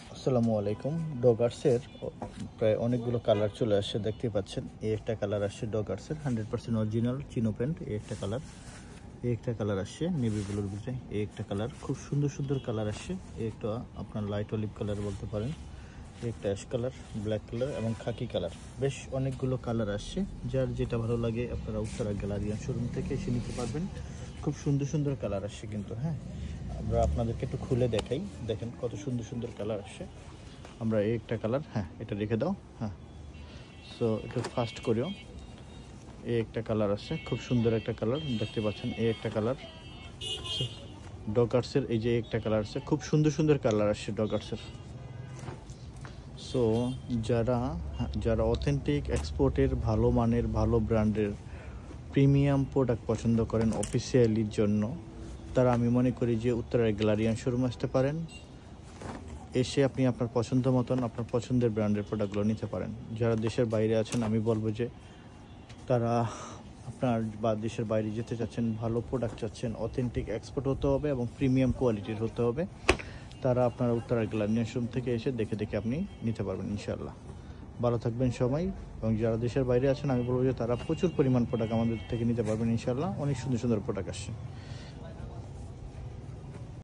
আসসালামু আলাইকুম। ডগার্সের প্রায় অনেকগুলো কালার চলে আসছে, দেখতে পাচ্ছেন। এই একটা কালার আসছে ডগার্সের 100% অরিজিনাল চিনো প্যান্ট। এই একটা কালার, এই একটা কালার আসছে নেভি ব্লুর ভিতরে। এই একটা কালার, খুব সুন্দর সুন্দর কালার আসছে। এই একটা আপনার লাইট অলিভ কালার বলতে পারেন। এই একটা অ্যাশ কালার, ব্ল্যাক কালার এবং খাকি কালার। বেশ অনেকগুলো কালার আসছে। যার যেটা ভালো লাগে আপনারা উত্তরা গ্যালারিয়ান শোরুম থেকে এসে নিতে পারবেন। খুব সুন্দর সুন্দর কালার আসছে কিন্তু। হ্যাঁ, আমরা আপনাদেরকে একটু খুলে দেখাই। দেখেন কত সুন্দর সুন্দর কালার আসছে। আমরা এই একটা কালার, হ্যাঁ এটা রেখে দাও। হ্যাঁ, সো এটা ফার্স্ট করিও। এই একটা কালার আছে, খুব সুন্দর একটা কালার দেখতে পাচ্ছেন। এই একটা কালার ডগার্সের, এই যে একটা কালার আছে, খুব সুন্দর সুন্দর কালার আসছে ডগার্সের। সো যারা অথেন্টিক এক্সপোর্টের ভালো মানের ভালো ব্র্যান্ডের প্রিমিয়াম প্রোডাক্ট পছন্দ করেন অফিসিয়ালির জন্য, তারা আমি মনে করি যে উত্তরার গ্যালারিয়ান শোরুম আসতে পারেন। এসে আপনি আপনার পছন্দ মতন আপনার পছন্দের ব্র্যান্ডের প্রোডাক্টগুলো নিতে পারেন। যারা দেশের বাইরে আছেন, আমি বলবো যে তারা আপনার বা দেশের বাইরে যেতে চাচ্ছেন, ভালো প্রোডাক্ট চাচ্ছেন, অথেন্টিক এক্সপোর্ট হতে হবে এবং প্রিমিয়াম কোয়ালিটির হতে হবে, তারা আপনার উত্তরা গ্যালারিয়ান শোরুম থেকে এসে দেখে দেখে আপনি নিতে পারবেন ইনশাআল্লাহ। ভালো থাকবেন সবাই। এবং যারা দেশের বাইরে আছেন, আমি বলবো যে তারা প্রচুর পরিমাণ প্রোডাক্ট আমাদের থেকে নিতে পারবেন ইনশাআল্লাহ। অনেক সুন্দর সুন্দর প্রোডাক্ট আসছে।